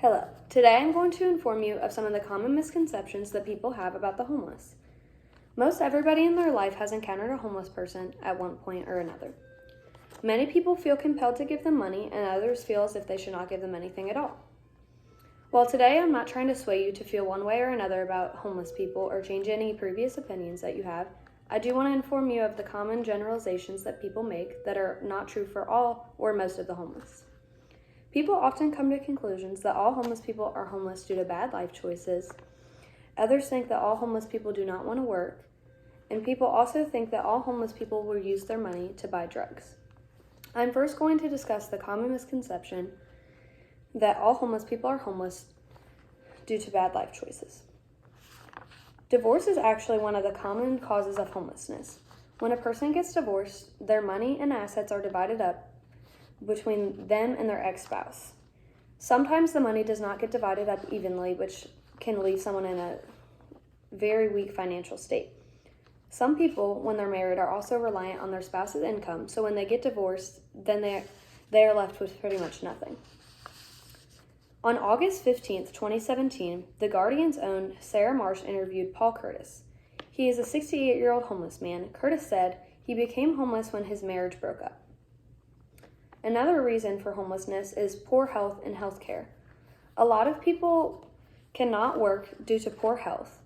Hello. Today I'm going to inform you of some of the common misconceptions that people have about the homeless. Most everybody in their life has encountered a homeless person at one point or another. Many people feel compelled to give them money, and others feel as if they should not give them anything at all. While today I'm not trying to sway you to feel one way or another about homeless people or change any previous opinions that you have, I do want to inform you of the common generalizations that people make that are not true for all or most of the homeless. People often come to conclusions that all homeless people are homeless due to bad life choices. Others think that all homeless people do not want to work. And people also think that all homeless people will use their money to buy drugs. I'm first going to discuss the common misconception that all homeless people are homeless due to bad life choices. Divorce is actually one of the common causes of homelessness. When a person gets divorced, their money and assets are divided up between them and their ex-spouse. Sometimes the money does not get divided up evenly, which can leave someone in a very weak financial state. Some people, when they're married, are also reliant on their spouse's income, so when they get divorced, then they are left with pretty much nothing. On August 15th, 2017, The Guardian's own Sarah Marsh interviewed Paul Curtis. He is a 68-year-old homeless man. Curtis said he became homeless when his marriage broke up. Another reason for homelessness is poor health and health care. A lot of people cannot work due to poor health.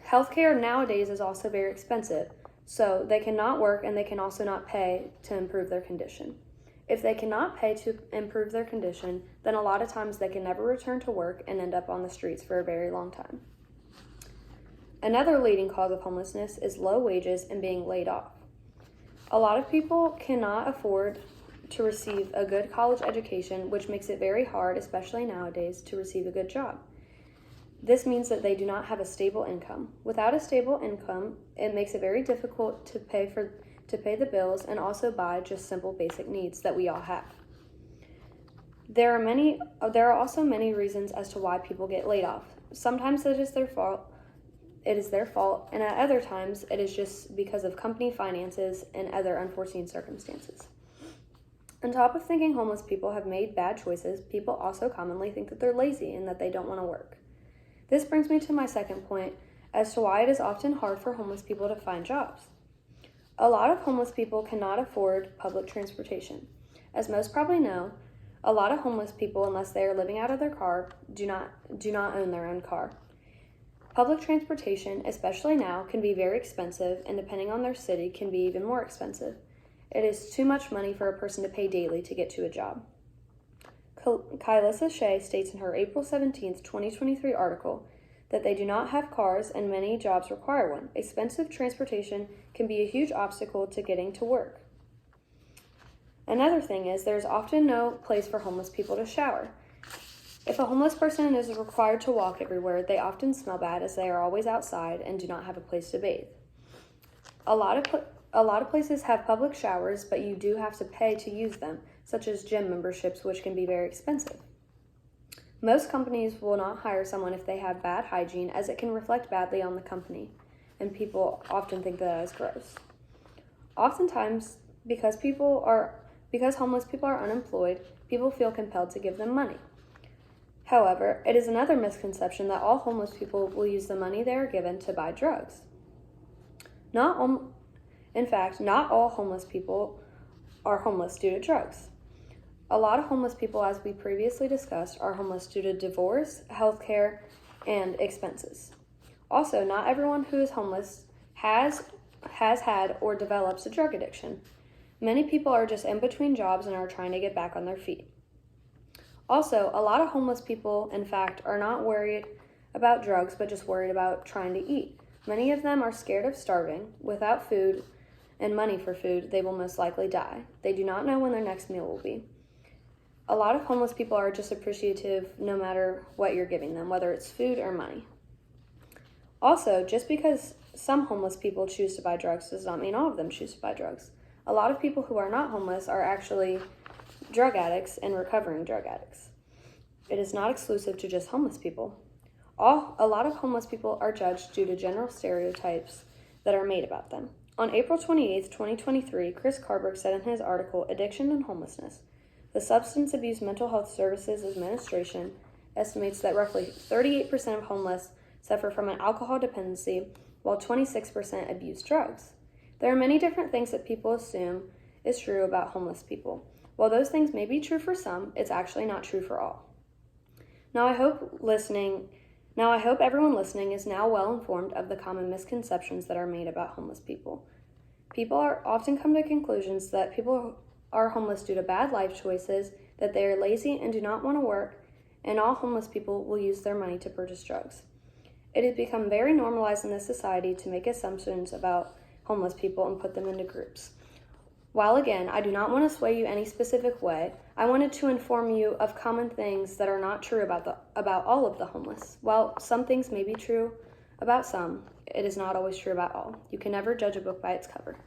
Healthcare nowadays is also very expensive, so they cannot work and they can also not pay to improve their condition. If they cannot pay to improve their condition, then a lot of times they can never return to work and end up on the streets for a very long time. Another leading cause of homelessness is low wages and being laid off. A lot of people cannot afford to receive a good college education, which makes it very hard, especially nowadays, to receive a good job. This means that they do not have a stable income. Without a stable income, it makes it very difficult to pay the bills and also buy just simple basic needs that we all have. There are also many reasons as to why people get laid off. Sometimes it is their fault, and at other times it is just because of company finances and other unforeseen circumstances. On top of thinking homeless people have made bad choices, people also commonly think that they're lazy and that they don't want to work. This brings me to my second point as to why it is often hard for homeless people to find jobs. A lot of homeless people cannot afford public transportation. As most probably know, a lot of homeless people, unless they are living out of their car, do not own their own car. Public transportation, especially now, can be very expensive, and depending on their city, can be even more expensive. It is too much money for a person to pay daily to get to a job. Kylissa Shea states in her April 17, 2023 article that they do not have cars and many jobs require one. Expensive transportation can be a huge obstacle to getting to work. Another thing is there's often no place for homeless people to shower. If a homeless person is required to walk everywhere, they often smell bad as they are always outside and do not have a place to bathe. A lot of places have public showers, but you do have to pay to use them, such as gym memberships, which can be very expensive. Most companies will not hire someone if they have bad hygiene, as it can reflect badly on the company, and people often think that is gross. Oftentimes, because homeless people are unemployed, people feel compelled to give them money. However, it is another misconception that all homeless people will use the money they are given to buy drugs. In fact, not all homeless people are homeless due to drugs. A lot of homeless people, as we previously discussed, are homeless due to divorce, healthcare, and expenses. Also, not everyone who is homeless has had or develops a drug addiction. Many people are just in between jobs and are trying to get back on their feet. Also, a lot of homeless people, in fact, are not worried about drugs, but just worried about trying to eat. Many of them are scared of starving. Without food and money for food, they will most likely die. They do not know when their next meal will be. A lot of homeless people are just appreciative no matter what you're giving them, whether it's food or money. Also, just because some homeless people choose to buy drugs does not mean all of them choose to buy drugs. A lot of people who are not homeless are actually drug addicts and recovering drug addicts. It is not exclusive to just homeless people. A lot of homeless people are judged due to general stereotypes that are made about them. On April 28, 2023, Chris Carberg said in his article, Addiction and Homelessness, the Substance Abuse Mental Health Services Administration estimates that roughly 38% of homeless suffer from an alcohol dependency, while 26% abuse drugs. There are many different things that people assume is true about homeless people. While those things may be true for some, it's actually not true for all. Now I hope everyone listening is now well informed of the common misconceptions that are made about homeless people. People often come to conclusions that people are homeless due to bad life choices, that they are lazy and do not want to work, and all homeless people will use their money to purchase drugs. It has become very normalized in this society to make assumptions about homeless people and put them into groups. While again, I do not want to sway you any specific way, I wanted to inform you of common things that are not true about all of the homeless. While some things may be true about some, it is not always true about all. You can never judge a book by its cover.